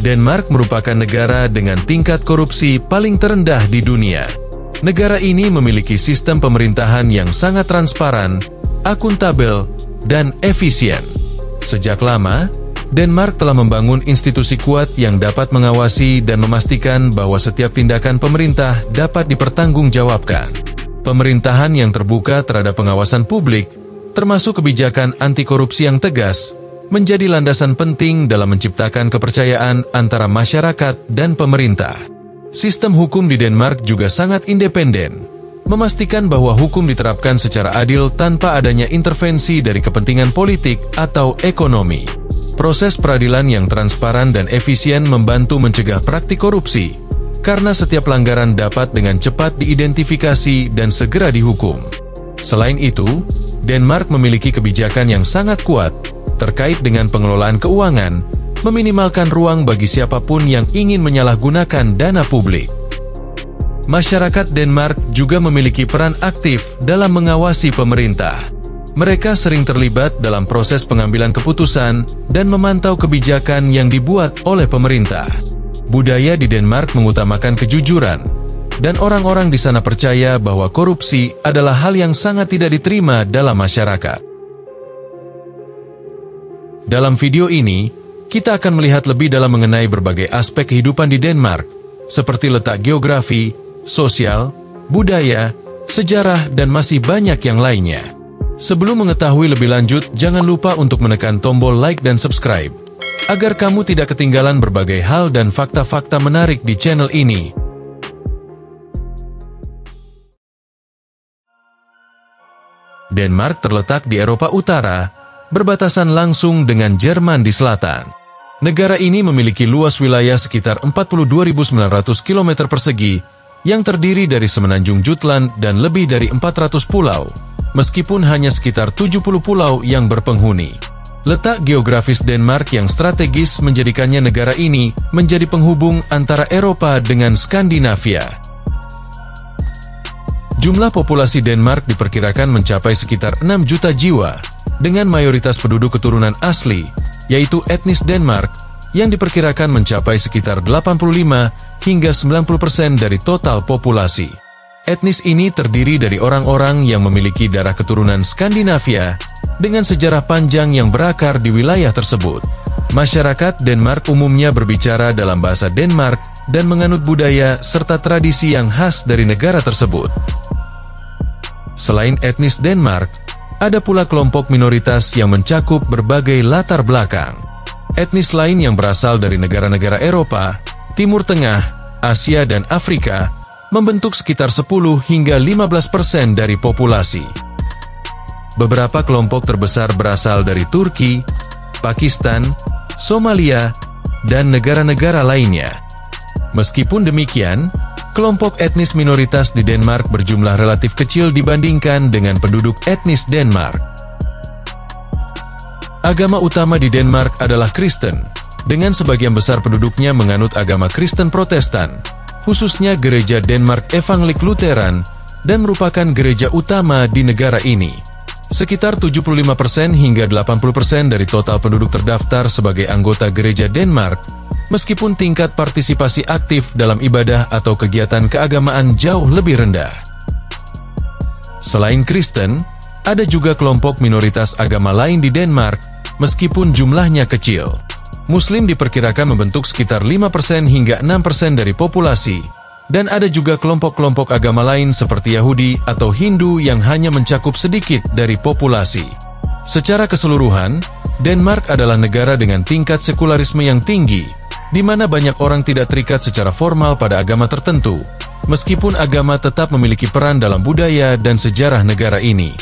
Denmark merupakan negara dengan tingkat korupsi paling terendah di dunia. Negara ini memiliki sistem pemerintahan yang sangat transparan, akuntabel, dan efisien. Sejak lama, Denmark telah membangun institusi kuat yang dapat mengawasi dan memastikan bahwa setiap tindakan pemerintah dapat dipertanggungjawabkan. Pemerintahan yang terbuka terhadap pengawasan publik, termasuk kebijakan anti korupsi yang tegas, menjadi landasan penting dalam menciptakan kepercayaan antara masyarakat dan pemerintah. Sistem hukum di Denmark juga sangat independen, memastikan bahwa hukum diterapkan secara adil tanpa adanya intervensi dari kepentingan politik atau ekonomi. Proses peradilan yang transparan dan efisien membantu mencegah praktik korupsi, karena setiap pelanggaran dapat dengan cepat diidentifikasi dan segera dihukum. Selain itu, Denmark memiliki kebijakan yang sangat kuat terkait dengan pengelolaan keuangan, meminimalkan ruang bagi siapapun yang ingin menyalahgunakan dana publik. Masyarakat Denmark juga memiliki peran aktif dalam mengawasi pemerintah. Mereka sering terlibat dalam proses pengambilan keputusan dan memantau kebijakan yang dibuat oleh pemerintah. Budaya di Denmark mengutamakan kejujuran, dan orang-orang di sana percaya bahwa korupsi adalah hal yang sangat tidak diterima dalam masyarakat. Dalam video ini, kita akan melihat lebih dalam mengenai berbagai aspek kehidupan di Denmark, seperti letak geografi, sosial, budaya, sejarah, dan masih banyak yang lainnya. Sebelum mengetahui lebih lanjut, jangan lupa untuk menekan tombol like dan subscribe, agar kamu tidak ketinggalan berbagai hal dan fakta-fakta menarik di channel ini. Denmark terletak di Eropa Utara, berbatasan langsung dengan Jerman di selatan. Negara ini memiliki luas wilayah sekitar 42.900 km persegi yang terdiri dari semenanjung Jutland dan lebih dari 400 pulau, meskipun hanya sekitar 70 pulau yang berpenghuni. Letak geografis Denmark yang strategis menjadikannya negara ini menjadi penghubung antara Eropa dengan Skandinavia. Jumlah populasi Denmark diperkirakan mencapai sekitar 6 juta jiwa, dengan mayoritas penduduk keturunan asli, yaitu etnis Denmark, yang diperkirakan mencapai sekitar 85 hingga 90% dari total populasi. Etnis ini terdiri dari orang-orang yang memiliki darah keturunan Skandinavia, dengan sejarah panjang yang berakar di wilayah tersebut. Masyarakat Denmark umumnya berbicara dalam bahasa Denmark dan menganut budaya serta tradisi yang khas dari negara tersebut. Selain etnis Denmark, ada pula kelompok minoritas yang mencakup berbagai latar belakang. Etnis lain yang berasal dari negara-negara Eropa, Timur Tengah, Asia, dan Afrika membentuk sekitar 10 hingga 15% dari populasi. Beberapa kelompok terbesar berasal dari Turki, Pakistan, Somalia, dan negara-negara lainnya. Meskipun demikian, kelompok etnis minoritas di Denmark berjumlah relatif kecil dibandingkan dengan penduduk etnis Denmark. Agama utama di Denmark adalah Kristen, dengan sebagian besar penduduknya menganut agama Kristen Protestan, khususnya gereja Denmark Evangelik Lutheran, dan merupakan gereja utama di negara ini. Sekitar 75% hingga 80% dari total penduduk terdaftar sebagai anggota gereja Denmark, meskipun tingkat partisipasi aktif dalam ibadah atau kegiatan keagamaan jauh lebih rendah. Selain Kristen, ada juga kelompok minoritas agama lain di Denmark, meskipun jumlahnya kecil. Muslim diperkirakan membentuk sekitar 5% hingga 6% dari populasi, dan ada juga kelompok-kelompok agama lain seperti Yahudi atau Hindu yang hanya mencakup sedikit dari populasi. Secara keseluruhan, Denmark adalah negara dengan tingkat sekularisme yang tinggi, di mana banyak orang tidak terikat secara formal pada agama tertentu, meskipun agama tetap memiliki peran dalam budaya dan sejarah negara ini.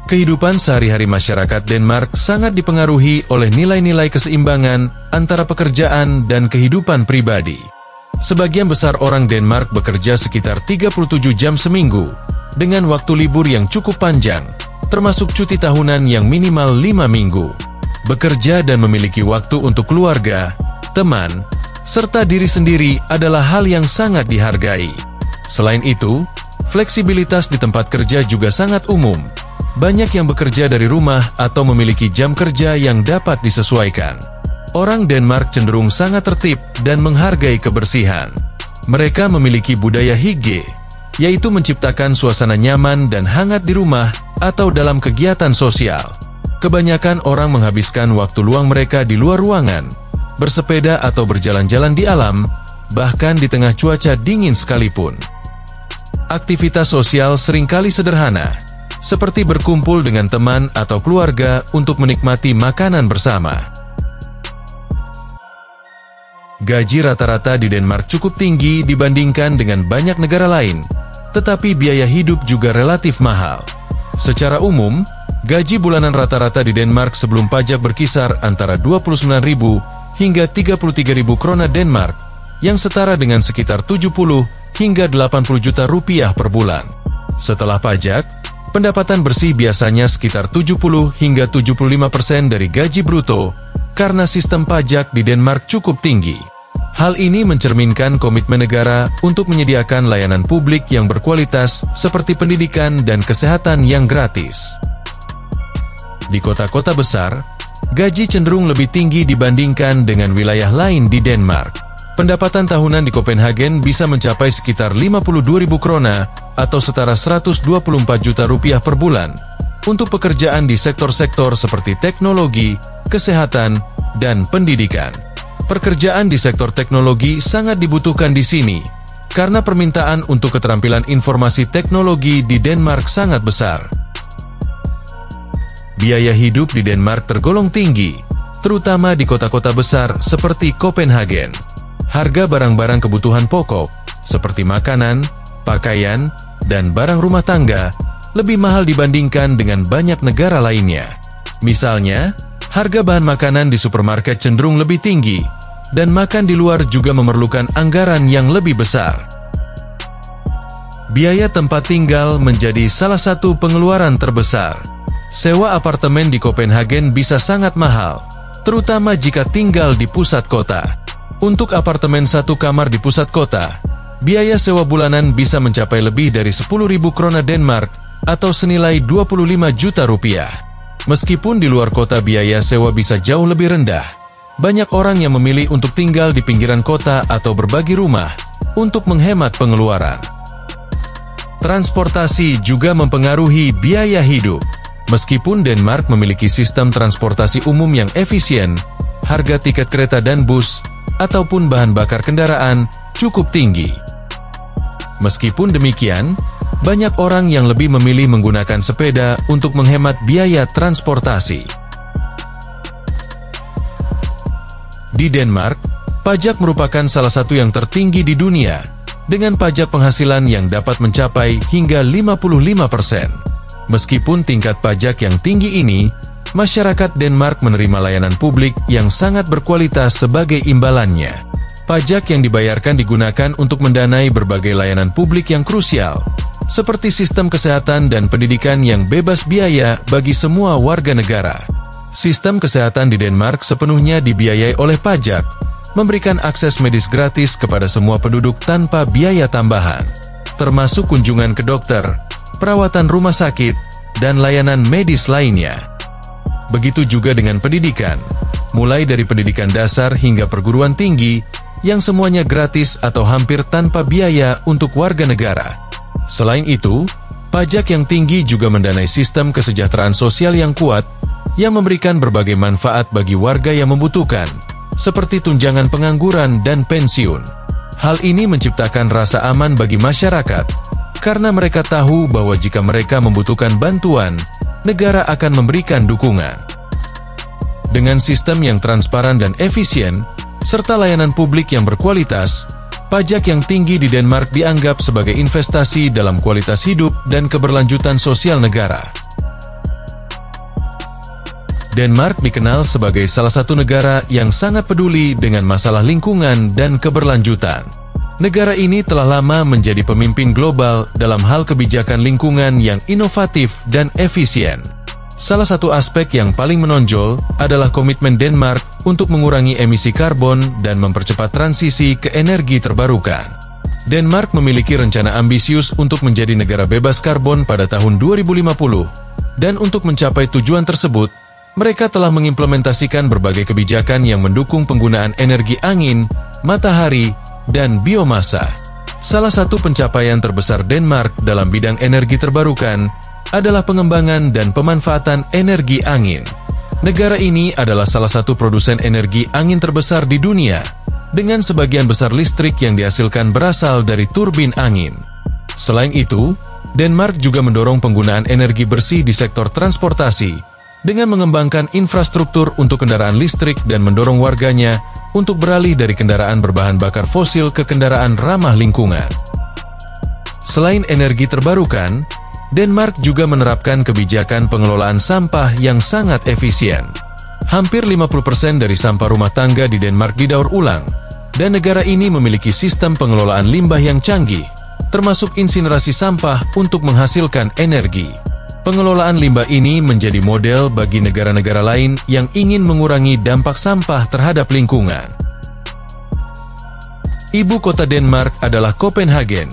Kehidupan sehari-hari masyarakat Denmark sangat dipengaruhi oleh nilai-nilai keseimbangan antara pekerjaan dan kehidupan pribadi. Sebagian besar orang Denmark bekerja sekitar 37 jam seminggu, dengan waktu libur yang cukup panjang, termasuk cuti tahunan yang minimal 5 minggu. Bekerja dan memiliki waktu untuk keluarga, teman, serta diri sendiri adalah hal yang sangat dihargai. Selain itu, fleksibilitas di tempat kerja juga sangat umum, Banyak yang bekerja dari rumah atau memiliki jam kerja yang dapat disesuaikan. Orang Denmark cenderung sangat tertib dan menghargai kebersihan. Mereka memiliki budaya hygge, yaitu menciptakan suasana nyaman dan hangat di rumah atau dalam kegiatan sosial. Kebanyakan orang menghabiskan waktu luang mereka di luar ruangan, bersepeda atau berjalan-jalan di alam, bahkan di tengah cuaca dingin sekalipun. Aktivitas sosial seringkali sederhana, seperti berkumpul dengan teman atau keluarga untuk menikmati makanan bersama. Gaji rata-rata di Denmark cukup tinggi dibandingkan dengan banyak negara lain, tetapi biaya hidup juga relatif mahal. Secara umum, gaji bulanan rata-rata di Denmark sebelum pajak berkisar antara 29.000 hingga 33.000 krona Denmark, yang setara dengan sekitar 70 hingga 80 juta rupiah per bulan. Setelah pajak, pendapatan bersih biasanya sekitar 70 hingga 75% dari gaji bruto, karena sistem pajak di Denmark cukup tinggi. Hal ini mencerminkan komitmen negara untuk menyediakan layanan publik yang berkualitas seperti pendidikan dan kesehatan yang gratis. Di kota-kota besar, gaji cenderung lebih tinggi dibandingkan dengan wilayah lain di Denmark. Pendapatan tahunan di Copenhagen bisa mencapai sekitar 52.000 krona atau setara 124 juta rupiah per bulan untuk pekerjaan di sektor-sektor seperti teknologi, kesehatan, dan pendidikan. Pekerjaan di sektor teknologi sangat dibutuhkan di sini karena permintaan untuk keterampilan informasi teknologi di Denmark sangat besar. Biaya hidup di Denmark tergolong tinggi, terutama di kota-kota besar seperti Copenhagen. Harga barang-barang kebutuhan pokok, seperti makanan, pakaian, dan barang rumah tangga, lebih mahal dibandingkan dengan banyak negara lainnya. Misalnya, harga bahan makanan di supermarket cenderung lebih tinggi, dan makan di luar juga memerlukan anggaran yang lebih besar. Biaya tempat tinggal menjadi salah satu pengeluaran terbesar. Sewa apartemen di Copenhagen bisa sangat mahal, terutama jika tinggal di pusat kota. Untuk apartemen satu kamar di pusat kota, biaya sewa bulanan bisa mencapai lebih dari 10.000 krona Denmark atau senilai 25 juta rupiah. Meskipun di luar kota biaya sewa bisa jauh lebih rendah, banyak orang yang memilih untuk tinggal di pinggiran kota atau berbagi rumah untuk menghemat pengeluaran. Transportasi juga mempengaruhi biaya hidup. Meskipun Denmark memiliki sistem transportasi umum yang efisien, harga tiket kereta dan bus ataupun bahan bakar kendaraan cukup tinggi. Meskipun demikian, banyak orang yang lebih memilih menggunakan sepeda untuk menghemat biaya transportasi. Di Denmark, pajak merupakan salah satu yang tertinggi di dunia, dengan pajak penghasilan yang dapat mencapai hingga 55%. Meskipun tingkat pajak yang tinggi ini, masyarakat Denmark menerima layanan publik yang sangat berkualitas sebagai imbalannya. Pajak yang dibayarkan digunakan untuk mendanai berbagai layanan publik yang krusial, seperti sistem kesehatan dan pendidikan yang bebas biaya bagi semua warga negara. Sistem kesehatan di Denmark sepenuhnya dibiayai oleh pajak, memberikan akses medis gratis kepada semua penduduk tanpa biaya tambahan, termasuk kunjungan ke dokter, perawatan rumah sakit, dan layanan medis lainnya. Begitu juga dengan pendidikan, mulai dari pendidikan dasar hingga perguruan tinggi, yang semuanya gratis atau hampir tanpa biaya untuk warga negara. Selain itu, pajak yang tinggi juga mendanai sistem kesejahteraan sosial yang kuat, yang memberikan berbagai manfaat bagi warga yang membutuhkan, seperti tunjangan pengangguran dan pensiun. Hal ini menciptakan rasa aman bagi masyarakat, karena mereka tahu bahwa jika mereka membutuhkan bantuan, negara akan memberikan dukungan. Dengan sistem yang transparan dan efisien, serta layanan publik yang berkualitas, pajak yang tinggi di Denmark dianggap sebagai investasi dalam kualitas hidup dan keberlanjutan sosial negara. Denmark dikenal sebagai salah satu negara yang sangat peduli dengan masalah lingkungan dan keberlanjutan. Negara ini telah lama menjadi pemimpin global dalam hal kebijakan lingkungan yang inovatif dan efisien. Salah satu aspek yang paling menonjol adalah komitmen Denmark untuk mengurangi emisi karbon dan mempercepat transisi ke energi terbarukan. Denmark memiliki rencana ambisius untuk menjadi negara bebas karbon pada tahun 2050, Dan untuk mencapai tujuan tersebut, mereka telah mengimplementasikan berbagai kebijakan yang mendukung penggunaan energi angin, matahari, dan biomasa. Salah satu pencapaian terbesar Denmark dalam bidang energi terbarukan adalah pengembangan dan pemanfaatan energi angin. Negara ini adalah salah satu produsen energi angin terbesar di dunia, dengan sebagian besar listrik yang dihasilkan berasal dari turbin angin. Selain itu, Denmark juga mendorong penggunaan energi bersih di sektor transportasi dengan mengembangkan infrastruktur untuk kendaraan listrik dan mendorong warganya untuk beralih dari kendaraan berbahan bakar fosil ke kendaraan ramah lingkungan. Selain energi terbarukan, Denmark juga menerapkan kebijakan pengelolaan sampah yang sangat efisien. Hampir 50% dari sampah rumah tangga di Denmark didaur ulang, dan negara ini memiliki sistem pengelolaan limbah yang canggih, termasuk insinerasi sampah untuk menghasilkan energi. Pengelolaan limbah ini menjadi model bagi negara-negara lain yang ingin mengurangi dampak sampah terhadap lingkungan. Ibu kota Denmark adalah Copenhagen.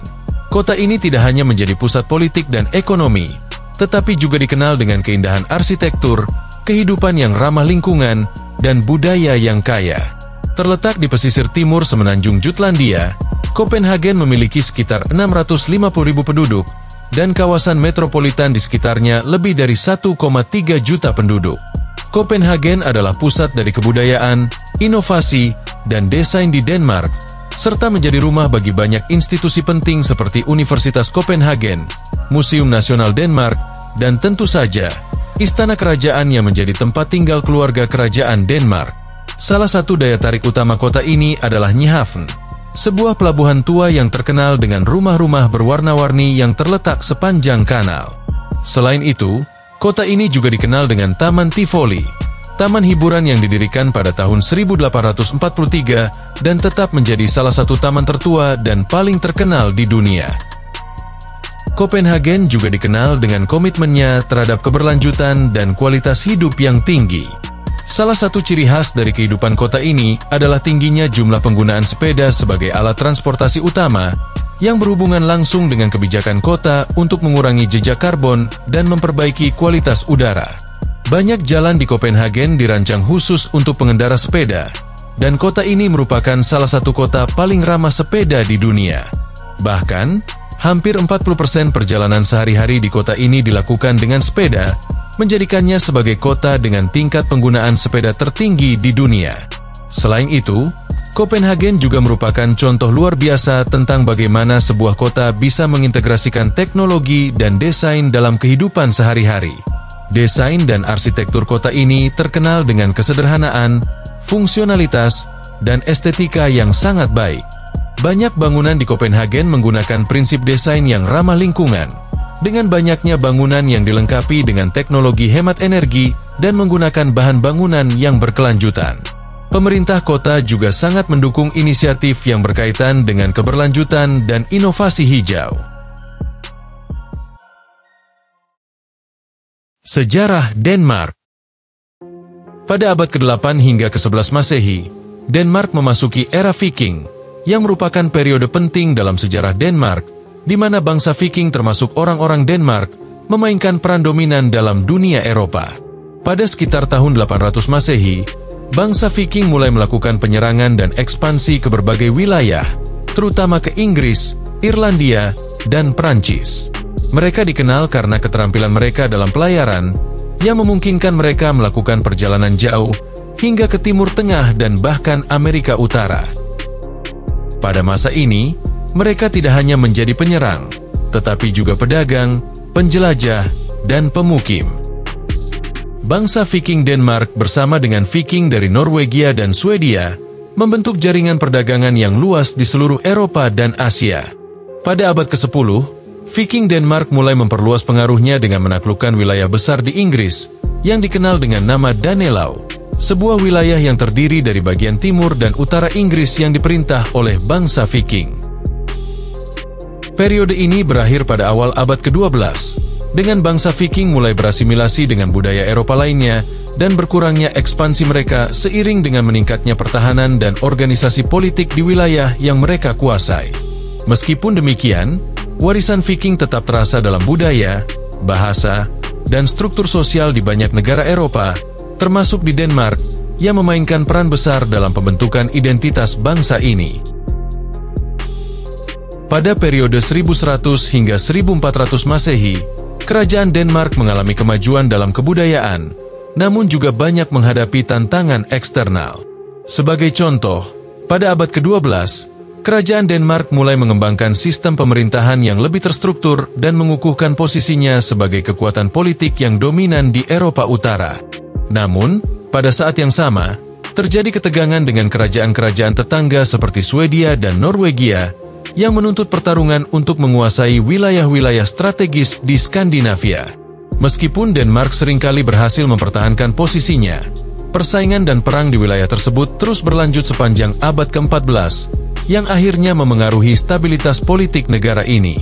Kota ini tidak hanya menjadi pusat politik dan ekonomi, tetapi juga dikenal dengan keindahan arsitektur, kehidupan yang ramah lingkungan, dan budaya yang kaya. Terletak di pesisir timur semenanjung Jutlandia, Copenhagen memiliki sekitar 650.000 penduduk dan kawasan metropolitan di sekitarnya lebih dari 1,3 juta penduduk. Copenhagen adalah pusat dari kebudayaan, inovasi, dan desain di Denmark, serta menjadi rumah bagi banyak institusi penting seperti Universitas Copenhagen, Museum Nasional Denmark, dan tentu saja, Istana Kerajaan yang menjadi tempat tinggal keluarga kerajaan Denmark. Salah satu daya tarik utama kota ini adalah Nyhavn, sebuah pelabuhan tua yang terkenal dengan rumah-rumah berwarna-warni yang terletak sepanjang kanal. Selain itu, kota ini juga dikenal dengan Taman Tivoli, taman hiburan yang didirikan pada tahun 1843 dan tetap menjadi salah satu taman tertua dan paling terkenal di dunia. Copenhagen juga dikenal dengan komitmennya terhadap keberlanjutan dan kualitas hidup yang tinggi. Salah satu ciri khas dari kehidupan kota ini adalah tingginya jumlah penggunaan sepeda sebagai alat transportasi utama yang berhubungan langsung dengan kebijakan kota untuk mengurangi jejak karbon dan memperbaiki kualitas udara. Banyak jalan di Copenhagen dirancang khusus untuk pengendara sepeda, dan kota ini merupakan salah satu kota paling ramah sepeda di dunia. Bahkan, hampir 40% perjalanan sehari-hari di kota ini dilakukan dengan sepeda, menjadikannya sebagai kota dengan tingkat penggunaan sepeda tertinggi di dunia. Selain itu, Copenhagen juga merupakan contoh luar biasa tentang bagaimana sebuah kota bisa mengintegrasikan teknologi dan desain dalam kehidupan sehari-hari. Desain dan arsitektur kota ini terkenal dengan kesederhanaan, fungsionalitas, dan estetika yang sangat baik. Banyak bangunan di Copenhagen menggunakan prinsip desain yang ramah lingkungan, dengan banyaknya bangunan yang dilengkapi dengan teknologi hemat energi dan menggunakan bahan bangunan yang berkelanjutan. Pemerintah kota juga sangat mendukung inisiatif yang berkaitan dengan keberlanjutan dan inovasi hijau. Sejarah Denmark. Pada abad ke-8 hingga ke-11 Masehi, Denmark memasuki era Viking, yang merupakan periode penting dalam sejarah Denmark, di mana bangsa Viking termasuk orang-orang Denmark memainkan peran dominan dalam dunia Eropa. Pada sekitar tahun 800 Masehi, bangsa Viking mulai melakukan penyerangan dan ekspansi ke berbagai wilayah, terutama ke Inggris, Irlandia, dan Prancis. Mereka dikenal karena keterampilan mereka dalam pelayaran, yang memungkinkan mereka melakukan perjalanan jauh hingga ke Timur Tengah dan bahkan Amerika Utara. Pada masa ini, mereka tidak hanya menjadi penyerang, tetapi juga pedagang, penjelajah, dan pemukim. Bangsa Viking Denmark bersama dengan Viking dari Norwegia dan Swedia membentuk jaringan perdagangan yang luas di seluruh Eropa dan Asia. Pada abad ke-10, Viking Denmark mulai memperluas pengaruhnya dengan menaklukkan wilayah besar di Inggris yang dikenal dengan nama Danelaw, sebuah wilayah yang terdiri dari bagian timur dan utara Inggris yang diperintah oleh bangsa Viking. Periode ini berakhir pada awal abad ke-12, dengan bangsa Viking mulai berasimilasi dengan budaya Eropa lainnya dan berkurangnya ekspansi mereka seiring dengan meningkatnya pertahanan dan organisasi politik di wilayah yang mereka kuasai. Meskipun demikian, warisan Viking tetap terasa dalam budaya, bahasa, dan struktur sosial di banyak negara Eropa, termasuk di Denmark, yang memainkan peran besar dalam pembentukan identitas bangsa ini. Pada periode 1100 hingga 1400 Masehi, kerajaan Denmark mengalami kemajuan dalam kebudayaan, namun juga banyak menghadapi tantangan eksternal. Sebagai contoh, pada abad ke-12, kerajaan Denmark mulai mengembangkan sistem pemerintahan yang lebih terstruktur dan mengukuhkan posisinya sebagai kekuatan politik yang dominan di Eropa Utara. Namun, pada saat yang sama, terjadi ketegangan dengan kerajaan-kerajaan tetangga seperti Swedia dan Norwegia yang menuntut pertarungan untuk menguasai wilayah-wilayah strategis di Skandinavia. Meskipun Denmark seringkali berhasil mempertahankan posisinya, persaingan dan perang di wilayah tersebut terus berlanjut sepanjang abad ke-14, yang akhirnya memengaruhi stabilitas politik negara ini.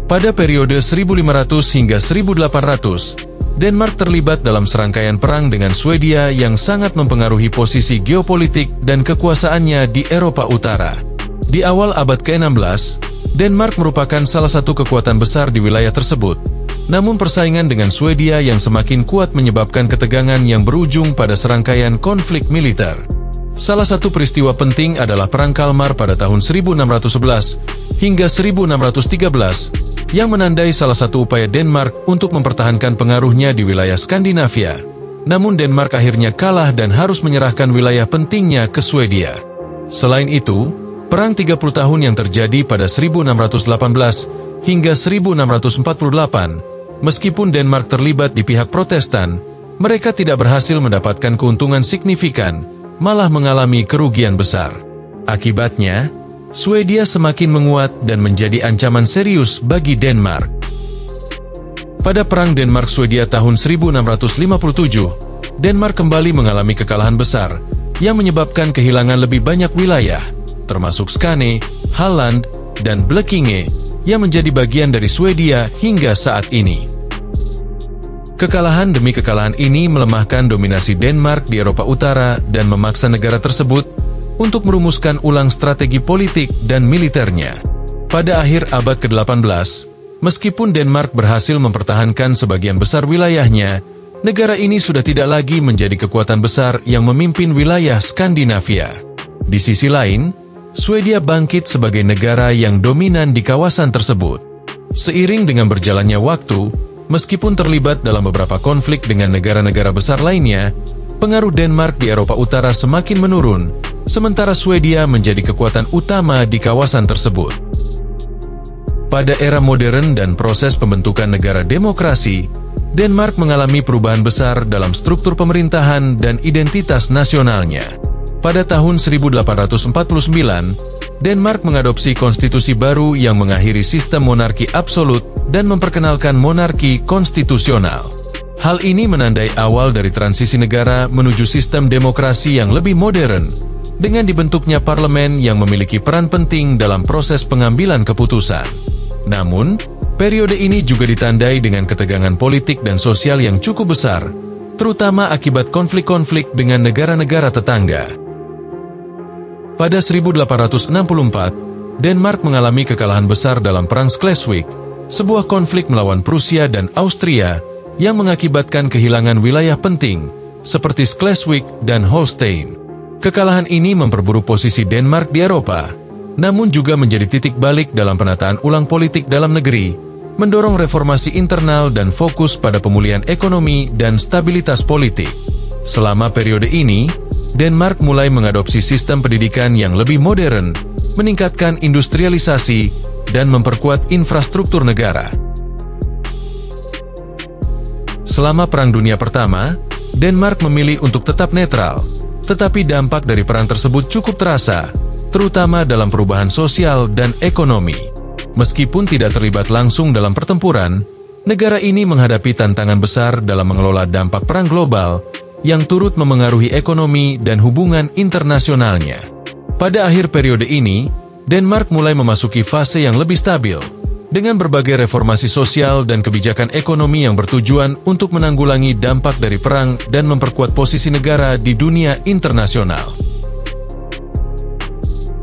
Pada periode 1500 hingga 1800, Denmark terlibat dalam serangkaian perang dengan Swedia yang sangat mempengaruhi posisi geopolitik dan kekuasaannya di Eropa Utara. Di awal abad ke-16, Denmark merupakan salah satu kekuatan besar di wilayah tersebut. Namun persaingan dengan Swedia yang semakin kuat menyebabkan ketegangan yang berujung pada serangkaian konflik militer. Salah satu peristiwa penting adalah Perang Kalmar pada tahun 1611 hingga 1613 yang menandai salah satu upaya Denmark untuk mempertahankan pengaruhnya di wilayah Skandinavia. Namun Denmark akhirnya kalah dan harus menyerahkan wilayah pentingnya ke Swedia. Selain itu, Perang 30 tahun yang terjadi pada 1618 hingga 1648, meskipun Denmark terlibat di pihak Protestan, mereka tidak berhasil mendapatkan keuntungan signifikan, malah mengalami kerugian besar. Akibatnya, Swedia semakin menguat dan menjadi ancaman serius bagi Denmark. Pada Perang Denmark-Swedia tahun 1657, Denmark kembali mengalami kekalahan besar yang menyebabkan kehilangan lebih banyak wilayah, termasuk Skane, Halland, dan Blekinge yang menjadi bagian dari Swedia hingga saat ini. Kekalahan demi kekalahan ini melemahkan dominasi Denmark di Eropa Utara dan memaksa negara tersebut untuk merumuskan ulang strategi politik dan militernya. Pada akhir abad ke-18, meskipun Denmark berhasil mempertahankan sebagian besar wilayahnya, negara ini sudah tidak lagi menjadi kekuatan besar yang memimpin wilayah Skandinavia. Di sisi lain, Swedia bangkit sebagai negara yang dominan di kawasan tersebut. Seiring dengan berjalannya waktu, meskipun terlibat dalam beberapa konflik dengan negara-negara besar lainnya, pengaruh Denmark di Eropa Utara semakin menurun, sementara Swedia menjadi kekuatan utama di kawasan tersebut. Pada era modern dan proses pembentukan negara demokrasi, Denmark mengalami perubahan besar dalam struktur pemerintahan dan identitas nasionalnya. Pada tahun 1849, Denmark mengadopsi konstitusi baru yang mengakhiri sistem monarki absolut dan memperkenalkan monarki konstitusional. Hal ini menandai awal dari transisi negara menuju sistem demokrasi yang lebih modern, dengan dibentuknya parlemen yang memiliki peran penting dalam proses pengambilan keputusan. Namun, periode ini juga ditandai dengan ketegangan politik dan sosial yang cukup besar, terutama akibat konflik-konflik dengan negara-negara tetangga. Pada 1864, Denmark mengalami kekalahan besar dalam Perang Schleswig, sebuah konflik melawan Prusia dan Austria yang mengakibatkan kehilangan wilayah penting seperti Schleswig dan Holstein. Kekalahan ini memperburuk posisi Denmark di Eropa, namun juga menjadi titik balik dalam penataan ulang politik dalam negeri, mendorong reformasi internal dan fokus pada pemulihan ekonomi dan stabilitas politik. Selama periode ini, Denmark mulai mengadopsi sistem pendidikan yang lebih modern, meningkatkan industrialisasi, dan memperkuat infrastruktur negara. Selama Perang Dunia Pertama, Denmark memilih untuk tetap netral, tetapi dampak dari perang tersebut cukup terasa, terutama dalam perubahan sosial dan ekonomi. Meskipun tidak terlibat langsung dalam pertempuran, negara ini menghadapi tantangan besar dalam mengelola dampak perang global yang turut memengaruhi ekonomi dan hubungan internasionalnya. Pada akhir periode ini, Denmark mulai memasuki fase yang lebih stabil, dengan berbagai reformasi sosial dan kebijakan ekonomi yang bertujuan untuk menanggulangi dampak dari perang dan memperkuat posisi negara di dunia internasional.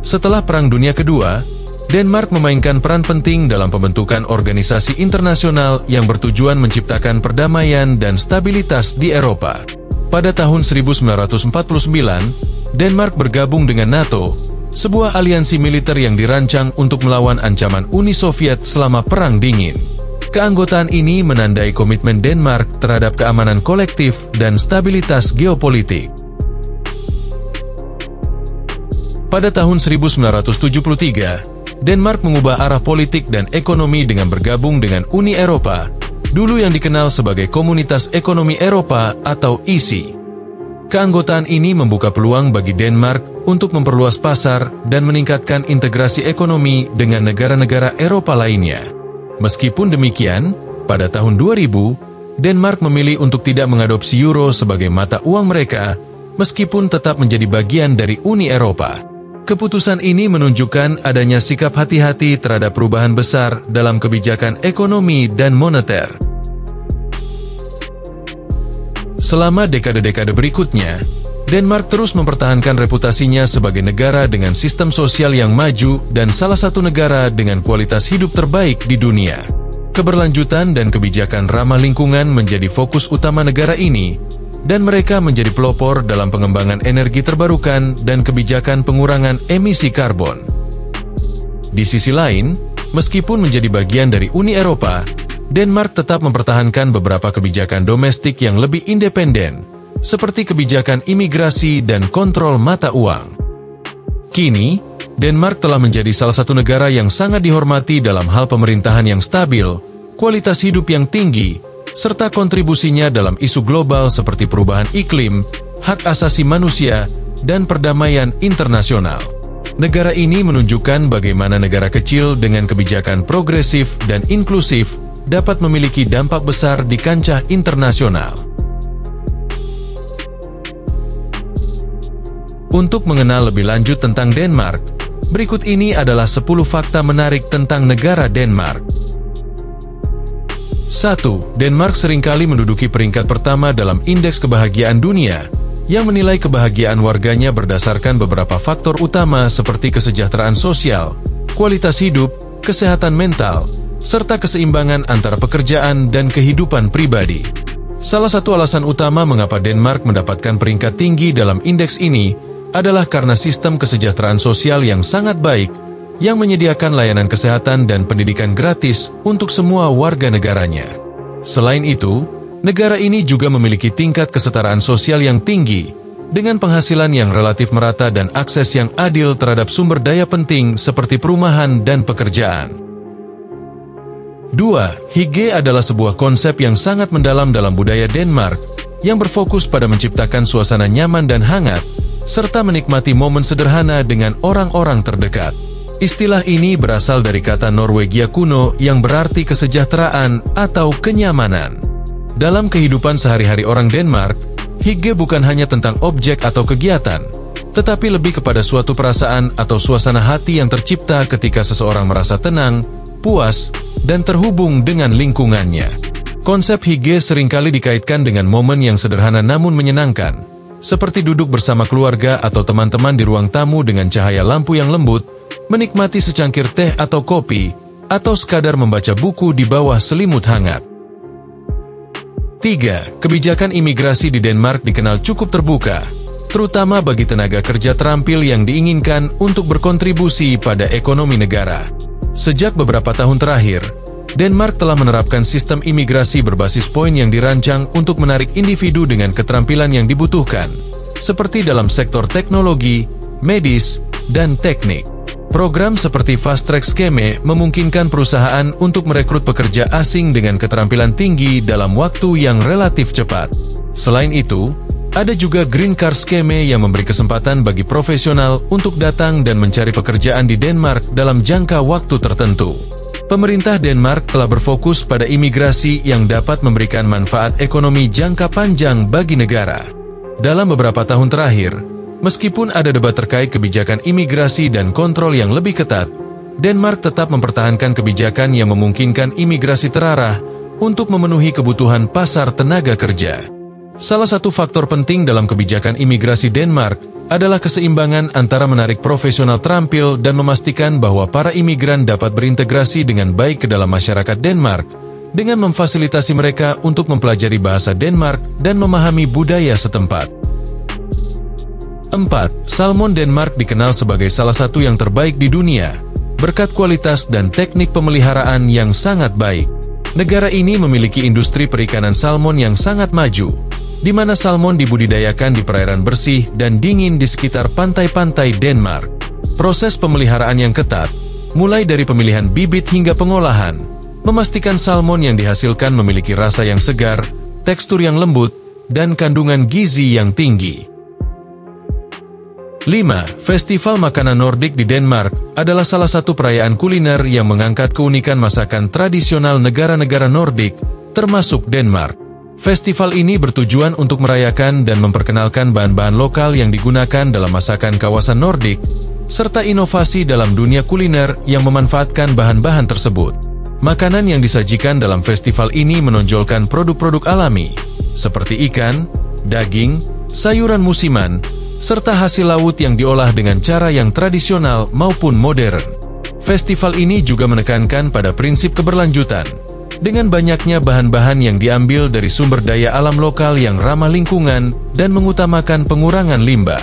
Setelah Perang Dunia Kedua, Denmark memainkan peran penting dalam pembentukan organisasi internasional yang bertujuan menciptakan perdamaian dan stabilitas di Eropa. Pada tahun 1949, Denmark bergabung dengan NATO, sebuah aliansi militer yang dirancang untuk melawan ancaman Uni Soviet selama Perang Dingin. Keanggotaan ini menandai komitmen Denmark terhadap keamanan kolektif dan stabilitas geopolitik. Pada tahun 1973, Denmark mengubah arah politik dan ekonomi dengan bergabung dengan Uni Eropa, dulu yang dikenal sebagai Komunitas Ekonomi Eropa atau EC. Keanggotaan ini membuka peluang bagi Denmark untuk memperluas pasar dan meningkatkan integrasi ekonomi dengan negara-negara Eropa lainnya. Meskipun demikian, pada tahun 2000, Denmark memilih untuk tidak mengadopsi euro sebagai mata uang mereka, meskipun tetap menjadi bagian dari Uni Eropa. Keputusan ini menunjukkan adanya sikap hati-hati terhadap perubahan besar dalam kebijakan ekonomi dan moneter. Selama dekade-dekade berikutnya, Denmark terus mempertahankan reputasinya sebagai negara dengan sistem sosial yang maju dan salah satu negara dengan kualitas hidup terbaik di dunia. Keberlanjutan dan kebijakan ramah lingkungan menjadi fokus utama negara ini, dan mereka menjadi pelopor dalam pengembangan energi terbarukan dan kebijakan pengurangan emisi karbon. Di sisi lain, meskipun menjadi bagian dari Uni Eropa, Denmark tetap mempertahankan beberapa kebijakan domestik yang lebih independen, seperti kebijakan imigrasi dan kontrol mata uang. Kini, Denmark telah menjadi salah satu negara yang sangat dihormati dalam hal pemerintahan yang stabil, kualitas hidup yang tinggi, serta kontribusinya dalam isu global seperti perubahan iklim, hak asasi manusia, dan perdamaian internasional. Negara ini menunjukkan bagaimana negara kecil dengan kebijakan progresif dan inklusif dapat memiliki dampak besar di kancah internasional. Untuk mengenal lebih lanjut tentang Denmark, berikut ini adalah 10 fakta menarik tentang negara Denmark. 1. Denmark seringkali menduduki peringkat pertama dalam Indeks Kebahagiaan Dunia, yang menilai kebahagiaan warganya berdasarkan beberapa faktor utama seperti kesejahteraan sosial, kualitas hidup, kesehatan mental, serta keseimbangan antara pekerjaan dan kehidupan pribadi. Salah satu alasan utama mengapa Denmark mendapatkan peringkat tinggi dalam indeks ini adalah karena sistem kesejahteraan sosial yang sangat baik, yang menyediakan layanan kesehatan dan pendidikan gratis untuk semua warga negaranya. Selain itu, negara ini juga memiliki tingkat kesetaraan sosial yang tinggi, dengan penghasilan yang relatif merata dan akses yang adil terhadap sumber daya penting seperti perumahan dan pekerjaan. 2. Hygge adalah sebuah konsep yang sangat mendalam dalam budaya Denmark, yang berfokus pada menciptakan suasana nyaman dan hangat, serta menikmati momen sederhana dengan orang-orang terdekat. Istilah ini berasal dari kata Norwegia kuno yang berarti kesejahteraan atau kenyamanan. Dalam kehidupan sehari-hari orang Denmark, hygge bukan hanya tentang objek atau kegiatan, tetapi lebih kepada suatu perasaan atau suasana hati yang tercipta ketika seseorang merasa tenang, puas, dan terhubung dengan lingkungannya. Konsep hygge seringkali dikaitkan dengan momen yang sederhana namun menyenangkan, seperti duduk bersama keluarga atau teman-teman di ruang tamu dengan cahaya lampu yang lembut, menikmati secangkir teh atau kopi, atau sekadar membaca buku di bawah selimut hangat. 3. Kebijakan imigrasi di Denmark dikenal cukup terbuka, terutama bagi tenaga kerja terampil yang diinginkan untuk berkontribusi pada ekonomi negara. Sejak beberapa tahun terakhir, Denmark telah menerapkan sistem imigrasi berbasis poin yang dirancang untuk menarik individu dengan keterampilan yang dibutuhkan, seperti dalam sektor teknologi, medis, dan teknik. Program seperti Fast Track Scheme memungkinkan perusahaan untuk merekrut pekerja asing dengan keterampilan tinggi dalam waktu yang relatif cepat. Selain itu, ada juga Green Card Scheme yang memberi kesempatan bagi profesional untuk datang dan mencari pekerjaan di Denmark dalam jangka waktu tertentu. Pemerintah Denmark telah berfokus pada imigrasi yang dapat memberikan manfaat ekonomi jangka panjang bagi negara. Dalam beberapa tahun terakhir, meskipun ada debat terkait kebijakan imigrasi dan kontrol yang lebih ketat, Denmark tetap mempertahankan kebijakan yang memungkinkan imigrasi terarah untuk memenuhi kebutuhan pasar tenaga kerja. Salah satu faktor penting dalam kebijakan imigrasi Denmark adalah keseimbangan antara menarik profesional terampil dan memastikan bahwa para imigran dapat berintegrasi dengan baik ke dalam masyarakat Denmark, dengan memfasilitasi mereka untuk mempelajari bahasa Denmark dan memahami budaya setempat. 4. Salmon Denmark dikenal sebagai salah satu yang terbaik di dunia, berkat kualitas dan teknik pemeliharaan yang sangat baik. Negara ini memiliki industri perikanan salmon yang sangat maju, di mana salmon dibudidayakan di perairan bersih dan dingin di sekitar pantai-pantai Denmark. Proses pemeliharaan yang ketat, mulai dari pemilihan bibit hingga pengolahan, memastikan salmon yang dihasilkan memiliki rasa yang segar, tekstur yang lembut, dan kandungan gizi yang tinggi. 5. Festival Makanan Nordik di Denmark adalah salah satu perayaan kuliner yang mengangkat keunikan masakan tradisional negara-negara Nordik, termasuk Denmark. Festival ini bertujuan untuk merayakan dan memperkenalkan bahan-bahan lokal yang digunakan dalam masakan kawasan Nordik, serta inovasi dalam dunia kuliner yang memanfaatkan bahan-bahan tersebut. Makanan yang disajikan dalam festival ini menonjolkan produk-produk alami, seperti ikan, daging, sayuran musiman, serta hasil laut yang diolah dengan cara yang tradisional maupun modern. Festival ini juga menekankan pada prinsip keberlanjutan, dengan banyaknya bahan-bahan yang diambil dari sumber daya alam lokal yang ramah lingkungan dan mengutamakan pengurangan limbah.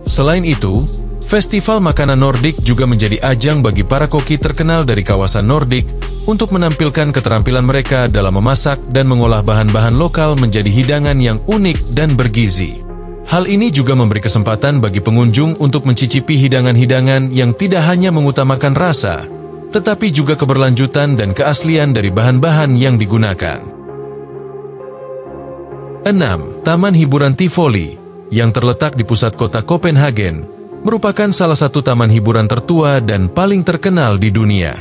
Selain itu, Festival Makanan Nordik juga menjadi ajang bagi para koki terkenal dari kawasan Nordik untuk menampilkan keterampilan mereka dalam memasak dan mengolah bahan-bahan lokal menjadi hidangan yang unik dan bergizi. Hal ini juga memberi kesempatan bagi pengunjung untuk mencicipi hidangan-hidangan yang tidak hanya mengutamakan rasa, tetapi juga keberlanjutan dan keaslian dari bahan-bahan yang digunakan. 6. Taman Hiburan Tivoli, yang terletak di pusat kota Copenhagen, merupakan salah satu taman hiburan tertua dan paling terkenal di dunia.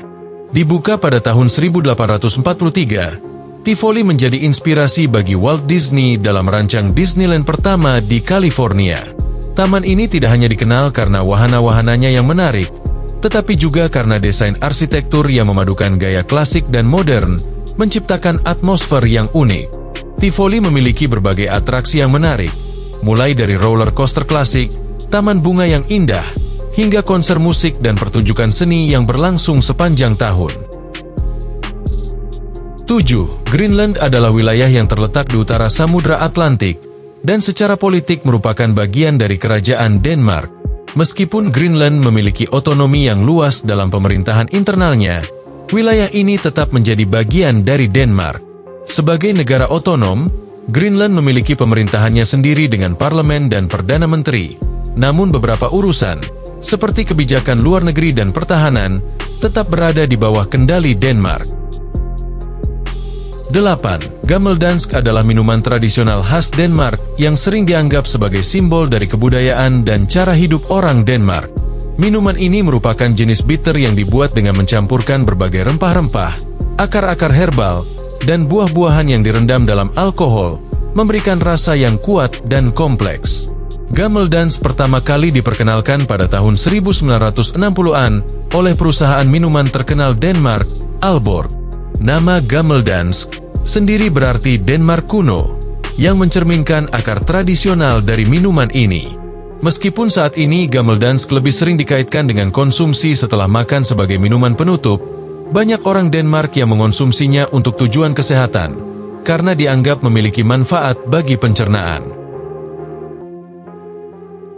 Dibuka pada tahun 1843, Tivoli menjadi inspirasi bagi Walt Disney dalam merancang Disneyland pertama di California. Taman ini tidak hanya dikenal karena wahana-wahananya yang menarik, tetapi juga karena desain arsitektur yang memadukan gaya klasik dan modern, menciptakan atmosfer yang unik. Tivoli memiliki berbagai atraksi yang menarik, mulai dari roller coaster klasik, taman bunga yang indah, hingga konser musik dan pertunjukan seni yang berlangsung sepanjang tahun. 7. Greenland adalah wilayah yang terletak di utara Samudra Atlantik, dan secara politik merupakan bagian dari kerajaan Denmark. Meskipun Greenland memiliki otonomi yang luas dalam pemerintahan internalnya, wilayah ini tetap menjadi bagian dari Denmark. Sebagai negara otonom, Greenland memiliki pemerintahannya sendiri dengan parlemen dan perdana menteri. Namun beberapa urusan, seperti kebijakan luar negeri dan pertahanan, tetap berada di bawah kendali Denmark. 8. Gammeldansk adalah minuman tradisional khas Denmark yang sering dianggap sebagai simbol dari kebudayaan dan cara hidup orang Denmark. Minuman ini merupakan jenis bitter yang dibuat dengan mencampurkan berbagai rempah-rempah, akar-akar herbal, dan buah-buahan yang direndam dalam alkohol, memberikan rasa yang kuat dan kompleks. Gammeldansk pertama kali diperkenalkan pada tahun 1960-an oleh perusahaan minuman terkenal Denmark, Aalborg. Nama Gammeldansk sendiri berarti Denmark kuno, yang mencerminkan akar tradisional dari minuman ini. Meskipun saat ini Gammeldansk lebih sering dikaitkan dengan konsumsi setelah makan sebagai minuman penutup, banyak orang Denmark yang mengonsumsinya untuk tujuan kesehatan, karena dianggap memiliki manfaat bagi pencernaan.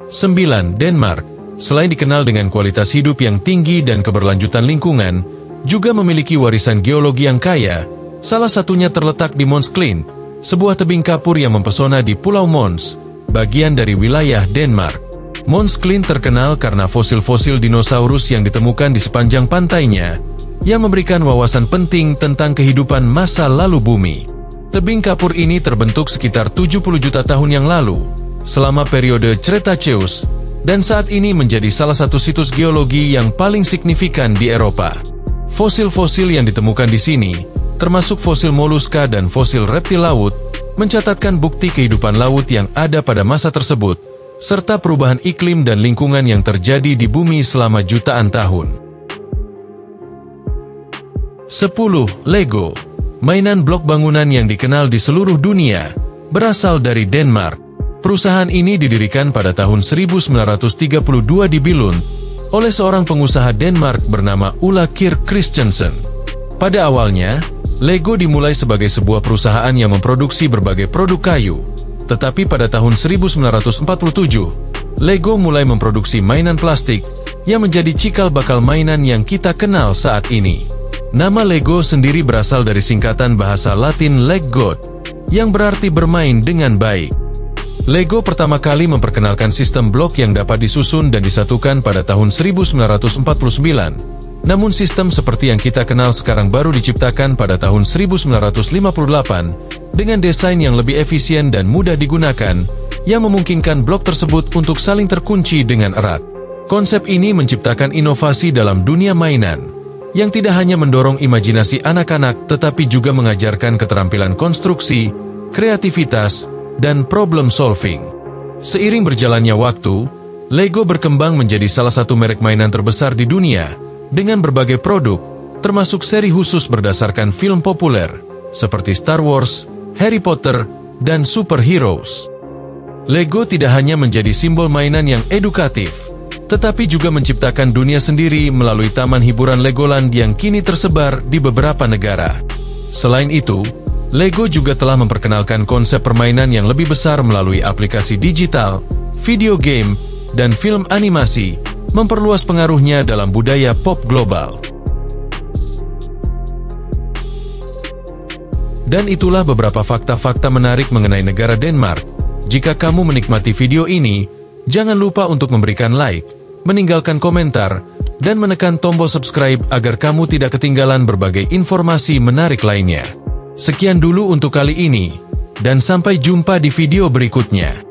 9. Denmark, selain dikenal dengan kualitas hidup yang tinggi dan keberlanjutan lingkungan, juga memiliki warisan geologi yang kaya. Salah satunya terletak di Mons Klint, sebuah tebing kapur yang mempesona di Pulau Mons, bagian dari wilayah Denmark. Mons Klint terkenal karena fosil-fosil dinosaurus yang ditemukan di sepanjang pantainya, yang memberikan wawasan penting tentang kehidupan masa lalu bumi. Tebing kapur ini terbentuk sekitar 70 juta tahun yang lalu, selama periode Cretaceous, dan saat ini menjadi salah satu situs geologi yang paling signifikan di Eropa. Fosil-fosil yang ditemukan di sini, termasuk fosil moluska dan fosil reptil laut, mencatatkan bukti kehidupan laut yang ada pada masa tersebut, serta perubahan iklim dan lingkungan yang terjadi di bumi selama jutaan tahun. 10. Lego, mainan blok bangunan yang dikenal di seluruh dunia, berasal dari Denmark. Perusahaan ini didirikan pada tahun 1932 di Billund oleh seorang pengusaha Denmark bernama Ulla Kirk Christensen. Pada awalnya, Lego dimulai sebagai sebuah perusahaan yang memproduksi berbagai produk kayu. Tetapi pada tahun 1947, Lego mulai memproduksi mainan plastik yang menjadi cikal bakal mainan yang kita kenal saat ini. Nama Lego sendiri berasal dari singkatan bahasa Latin leg god, yang berarti bermain dengan baik. Lego pertama kali memperkenalkan sistem blok yang dapat disusun dan disatukan pada tahun 1949. Namun sistem seperti yang kita kenal sekarang baru diciptakan pada tahun 1958 dengan desain yang lebih efisien dan mudah digunakan, yang memungkinkan blok tersebut untuk saling terkunci dengan erat. Konsep ini menciptakan inovasi dalam dunia mainan, yang tidak hanya mendorong imajinasi anak-anak tetapi juga mengajarkan keterampilan konstruksi, kreativitas, dan problem solving. Seiring berjalannya waktu, Lego berkembang menjadi salah satu merek mainan terbesar di dunia dengan berbagai produk, termasuk seri khusus berdasarkan film populer seperti Star Wars, Harry Potter, dan Superheroes. Lego tidak hanya menjadi simbol mainan yang edukatif, tetapi juga menciptakan dunia sendiri melalui taman hiburan Legoland yang kini tersebar di beberapa negara. Selain itu, Lego juga telah memperkenalkan konsep permainan yang lebih besar melalui aplikasi digital, video game, dan film animasi, memperluas pengaruhnya dalam budaya pop global. Dan itulah beberapa fakta-fakta menarik mengenai negara Denmark. Jika kamu menikmati video ini, jangan lupa untuk memberikan like, meninggalkan komentar, dan menekan tombol subscribe agar kamu tidak ketinggalan berbagai informasi menarik lainnya. Sekian dulu untuk kali ini, dan sampai jumpa di video berikutnya.